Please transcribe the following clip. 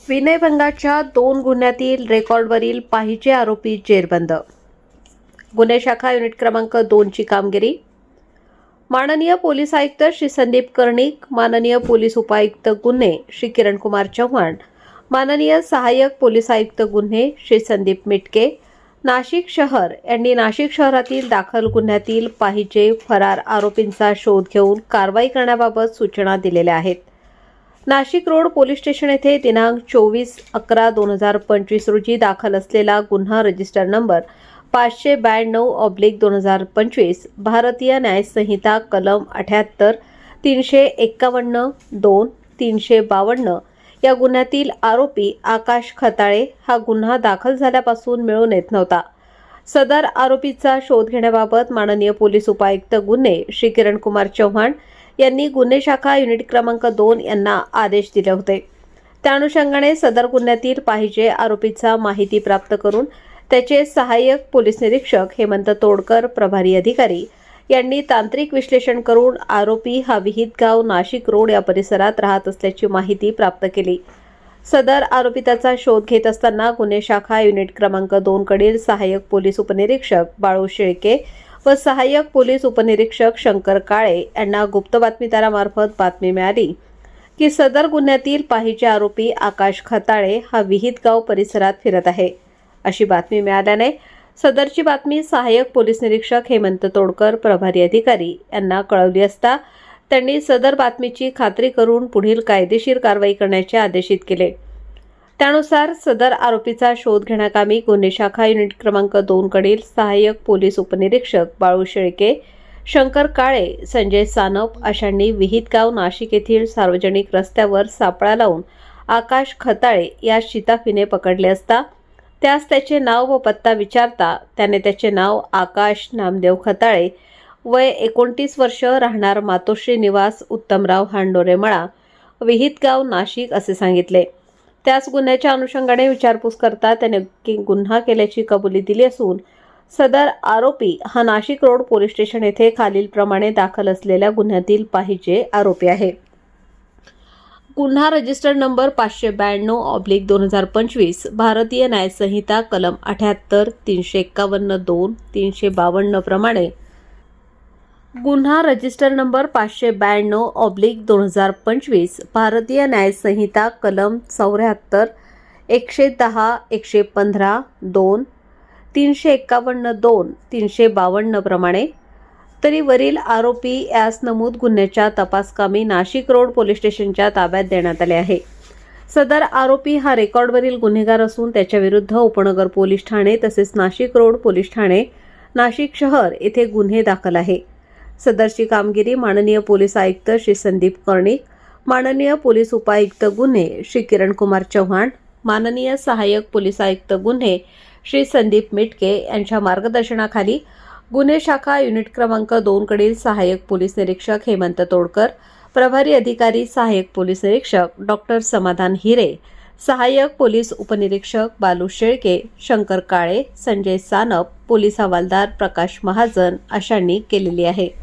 विनयभंगाच्या 2 गुन्ह्यातील रेकॉर्डवरील पाहिजे आरोपी जेरबंद. गुन्हे शाखा युनिट क्रमांक 2 ची कामगिरी. माननीय पोलीस आयुक्त श्री संदीप कर्णिक, माननीय पोलीस उपायुक्त गुन्हे श्री किरणकुमार चव्हाण, माननीय सहाय्यक पोलीस आयुक्त गुन्हे श्री संदीप मिटके, नाशिक शहर यांनी नाशिक शहरातील दाखल गुन्ह्यातील पाहिजे फरार आरोपींचा शोध घेऊन कारवाई करण्याबाबत सूचना दिलेल्या आहेत. नाशिक रोड पोलीस स्टेशन येथे दिनांक 24/11/2025 रोजी दाखल असलेला गुन्हा रजिस्टर नंबर 592/2025 भारतीय न्याय संहिता कलम 78, 351, 2, 352 या गुन्ह्यातील आरोपी आकाश खताळे हा गुन्हा दाखल झाल्यापासून मिळून येत नव्हता. सदर आरोपीचा शोध घेण्याबाबत माननीय पोलीस उपायुक्त गुन्हे श्री किरणकुमार चव्हाण यांनी गुन्हे शाखा युनिट क्रमांक 2 यांना आदेश दिले होते. त्या अनुषंगाने सदर गुन्ह्यातील पाहिजे आरोपीचा माहिती प्राप्त करून त्याचे सहाय्यक पोलीस निरीक्षक हेमंत तोडकर, प्रभारी अधिकारी यांनी तांत्रिक विश्लेषण करून आरोपी हा विहितगाव नाशिक रोड या परिसरात राहत असल्याची माहिती प्राप्त केली. सदर आरोपिताचा शोध घेत असताना गुन्हे शाखा युनिट क्रमांक 2 कडील सहाय्यक पोलीस उपनिरीक्षक बाळू शेळके व सहाय्यक पोलीस उपनिरीक्षक शंकर काळे यांना गुप्त बातमीदारामार्फत बातमी मिळाली की सदर गुन्ह्यातील पाहिजे आरोपी आकाश खताळे हा विहितगाव परिसरात फिरत आहे. अशी बातमी मिळाल्याने सदरची बातमी सहाय्यक पोलीस निरीक्षक हेमंत तोडकर, प्रभारी अधिकारी यांना कळवली असता त्यांनी सदर बातमीची खात्री करून पुढील कायदेशीर कारवाई करण्याचे आदेशित केले. त्यानुसार सदर आरोपीचा शोध घेण्याकामी गुन्हे शाखा युनिट क्रमांक 2 कडील सहाय्यक पोलीस उपनिरीक्षक बाळू शेळके, शंकर काळे, संजय सानप अशांनी विहितगाव नाशिक येथील सार्वजनिक रस्त्यावर सापळा लावून आकाश खताळे या शिताफीने पकडले असता त्यास त्याचे नाव व पत्ता विचारता त्याने त्याचे नाव आकाश नामदेव खताळे, वय 29 वर्ष, राहणार मातोश्री निवास, उत्तमराव हांडोरे मळा, विहितगाव नाशिक असे सांगितले. त्याच गुन्ह्याच्या अनुषंगाने विचारपूस करता त्याने गुन्हा केल्याची कबुली दिली असून सदर आरोपी हा नाशिक रोड पोलीस स्टेशन येथे खालीलप्रमाणे दाखल असलेल्या गुन्ह्यातील पाहिजे आरोपी आहे. गुन्हा रजिस्टर नंबर 592/2025 भारतीय न्याय संहिता कलम 78, 351, 2, 352 प्रमाणे. गुन्हा रजिस्टर नंबर 592/2025 भारतीय न्याय संहिता कलम 74, 110, 115, 2, 351, 2, 352 प्रमाणे. तरी वरील आरोपी यास नमूद गुन्ह्याच्या तपासकामी नाशिक रोड पोलीस स्टेशनच्या ताब्यात देण्यात आले आहे. सदर आरोपी हा रेकॉर्डवरील गुन्हेगार असून त्याच्या विरुद्ध उपनगर पोलीस ठाणे तसेच नाशिक रोड पोलीस ठाणे, नाशिक शहर येथे गुन्हे दाखल आहे. सदरची कामगिरी माननीय पोलीस आयुक्त श्री संदीप कर्णिक, माननीय पोलीस उपायुक्त गुन्हे श्री किरणकुमार चव्हाण, माननीय सहाय्यक पोलीस आयुक्त गुन्हे श्री संदीप मिटके यांच्या मार्गदर्शनाखाली गुन्हे शाखा युनिट क्रमांक 2 कडील सहाय्यक पोलीस निरीक्षक हेमंत तोडकर, प्रभारी अधिकारी सहाय्यक पोलीस निरीक्षक डॉक्टर समाधान हिरे, सहाय्यक पोलीस उपनिरीक्षक बालू शेळके, शंकर काळे, संजय सानप, पोलीस हवालदार प्रकाश महाजन अशांनी केलेली आहे.